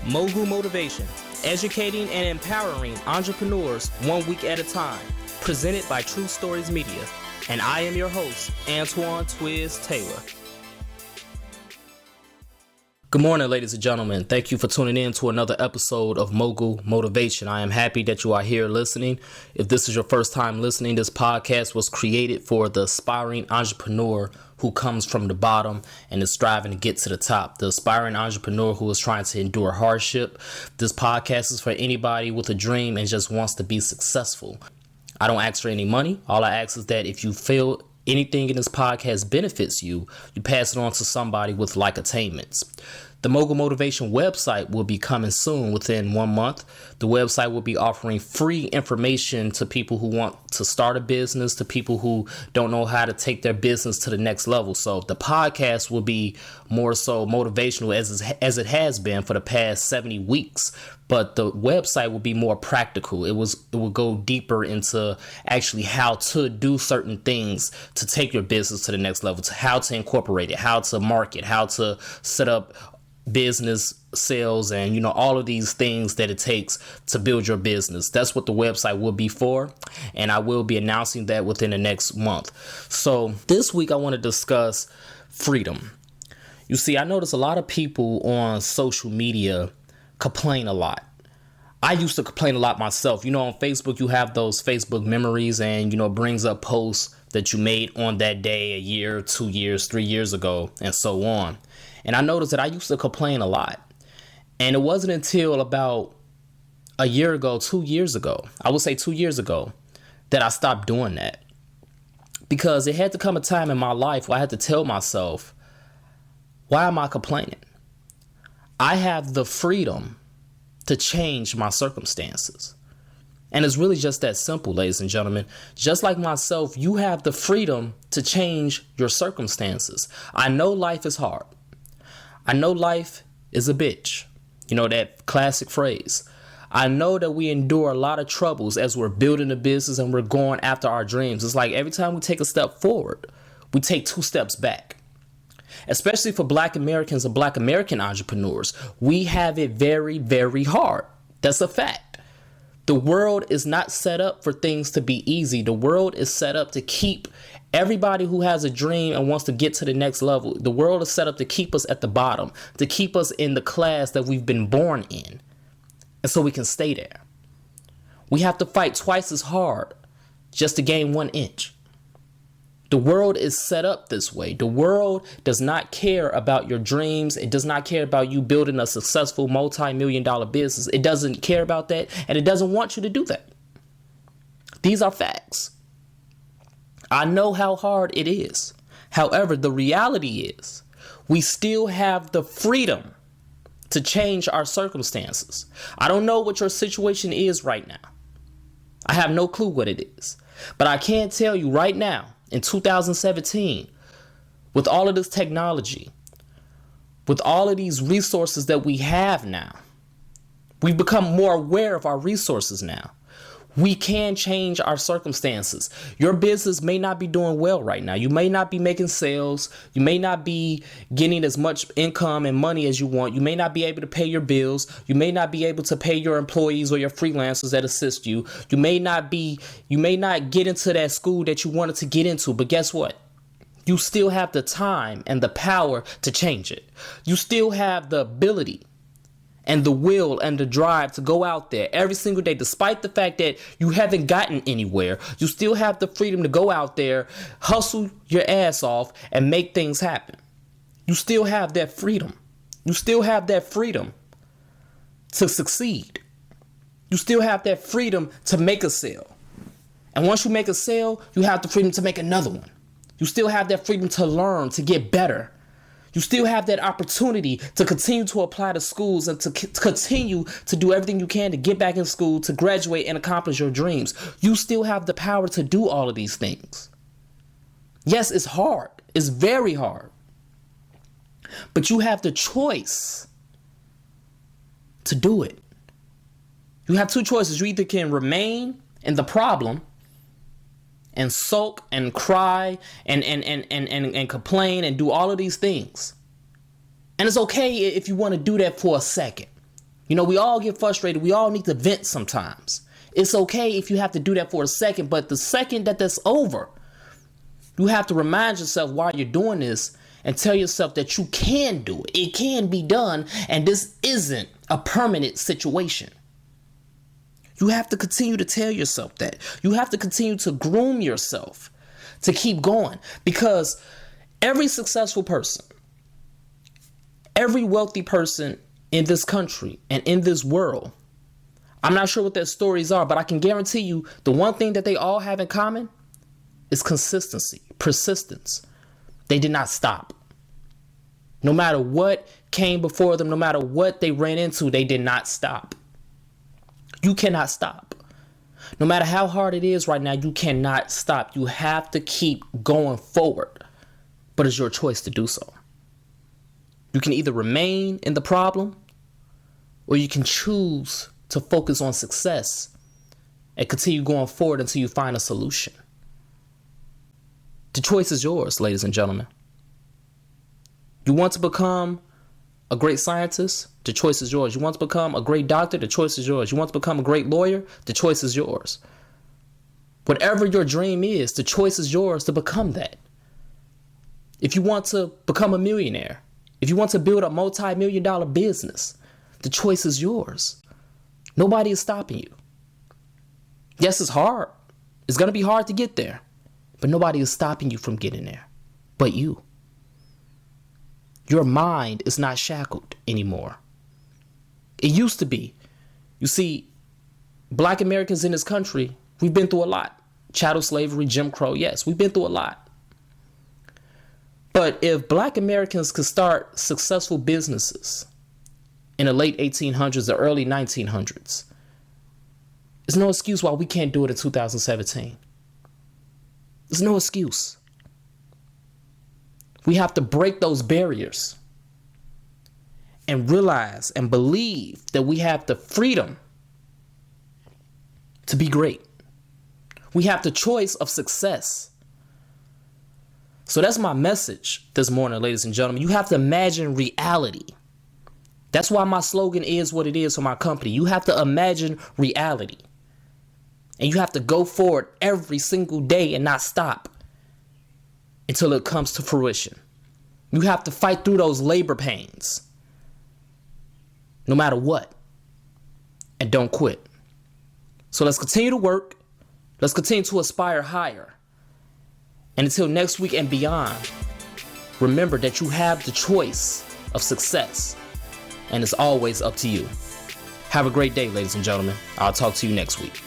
Mogul Motivation, educating and empowering entrepreneurs 1 week at a time. Presented by True Stories Media. And I am your host, Antoine Twiz Taylor. Good morning, ladies and gentlemen. Thank you for tuning in to another episode of Mogul Motivation. I am happy that you are here listening. If this is your first time listening, this podcast was created for the aspiring entrepreneur who comes from the bottom and is striving to get to the top. The aspiring entrepreneur who is trying to endure hardship. This podcast is for anybody with a dream and just wants to be successful. I don't ask for any money. All I ask is that if you feel anything in this podcast benefits you, you pass it on to somebody with like attainments. The Mogul Motivation website will be coming soon within 1 month. The website will be offering free information to people who want to start a business, to people who don't know how to take their business to the next level. So the podcast will be more so motivational as it has been for the past 70 weeks. But the website will be more practical. It will go deeper into actually how to do certain things to take your business to the next level, to how to incorporate it, how to market, how to set up business sales, and all of these things that it takes to build your business. That's what the website will be for, and I will be announcing that within the next month. So this week I want to discuss freedom. You see, I notice a lot of people on social media complain a lot. I used to complain a lot myself. On Facebook, you have those Facebook memories and, it brings up posts that you made on that day, a year, 2 years, 3 years ago, and so on. And I noticed that I used to complain a lot. And it wasn't until about a year ago, 2 years ago, I would say 2 years ago, that I stopped doing that. Because it had to come a time in my life where I had to tell myself, why am I complaining? I have the freedom to change my circumstances. And it's really just that simple, ladies and gentlemen. Just like myself, you have the freedom to change your circumstances. I know life is hard. I know life is a bitch. That classic phrase. I know that we endure a lot of troubles as we're building a business and we're going after our dreams. It's like every time we take a step forward, we take 2 steps back. Especially for Black Americans and Black American entrepreneurs, we have it very, very hard. That's a fact. The world is not set up for things to be easy. The world is set up to keep everybody who has a dream and wants to get to the next level. The world is set up to keep us at the bottom, to keep us in the class that we've been born in. And so we can stay there. We have to fight twice as hard just to gain 1 inch. The world is set up this way. The world does not care about your dreams. It does not care about you building a successful multi-million-dollar business. It doesn't care about that, and it doesn't want you to do that. These are facts. I know how hard it is. However, the reality is we still have the freedom to change our circumstances. I don't know what your situation is right now. I have no clue what it is. But I can tell you right now, in 2017, with all of this technology, with all of these resources that we have now, we've become more aware of our resources now. We can change our circumstances. Your business may not be doing well right now. You may not be making sales. You may not be getting as much income and money as you want. You may not be able to pay your bills. You may not be able to pay your employees or your freelancers that assist you. You may not get into that school that you wanted to get into. But guess what? You still have the time and the power to change it. You still have the ability and the will and the drive to go out there every single day, despite the fact that you haven't gotten anywhere. You still have the freedom to go out there, hustle your ass off, and make things happen. You still have that freedom. You still have that freedom to succeed. You still have that freedom to make a sale. And once you make a sale, you have the freedom to make another one. You still have that freedom to learn, to get better. You still have that opportunity to continue to apply to schools and to continue to do everything you can to get back in school, to graduate and accomplish your dreams. You still have the power to do all of these things. Yes, it's hard. It's very hard. But you have the choice to do it. You have 2 choices. You either can remain in the problem and sulk and cry and complain and do all of these things. And it's okay if you want to do that for a second. You know, we all get frustrated. We all need to vent sometimes. It's okay if you have to do that for a second, but the second that that's over, you have to remind yourself while you're doing this and tell yourself that you can do it. It can be done, and this isn't a permanent situation. You have to continue to tell yourself that. You have to continue to groom yourself to keep going, because every successful person, every wealthy person in this country and in this world, I'm not sure what their stories are, but I can guarantee you the one thing that they all have in common is consistency, persistence. They did not stop. No matter what came before them, no matter what they ran into, they did not stop. You cannot stop. No matter how hard it is right now, you cannot stop. You have to keep going forward, but it's your choice to do so. You can either remain in the problem, or you can choose to focus on success and continue going forward until you find a solution. The choice is yours, ladies and gentlemen. You want to become a great scientist? The choice is yours. You want to become a great doctor? The choice is yours. You want to become a great lawyer? The choice is yours. Whatever your dream is, the choice is yours to become that. If you want to become a millionaire, if you want to build a multi-million-dollar business, the choice is yours. Nobody is stopping you. Yes, it's hard. It's going to be hard to get there, but nobody is stopping you from getting there but you. Your mind is not shackled anymore. It used to be. You see, Black Americans in this country, we've been through a lot. Chattel slavery, Jim Crow, yes, we've been through a lot. But if Black Americans could start successful businesses in the late 1800s or early 1900s, there's no excuse why we can't do it in 2017. There's no excuse. We have to break those barriers and realize and believe that we have the freedom to be great. We have the choice of success. So that's my message this morning, ladies and gentlemen. You have to imagine reality. That's why my slogan is what it is for my company. You have to imagine reality. And you have to go forward every single day and not stop until it comes to fruition. You have to fight through those labor pains, no matter what, and don't quit. So let's continue to work. Let's continue to aspire higher. And until next week and beyond, remember that you have the choice of success, and it's always up to you. Have a great day, ladies and gentlemen. I'll talk to you next week.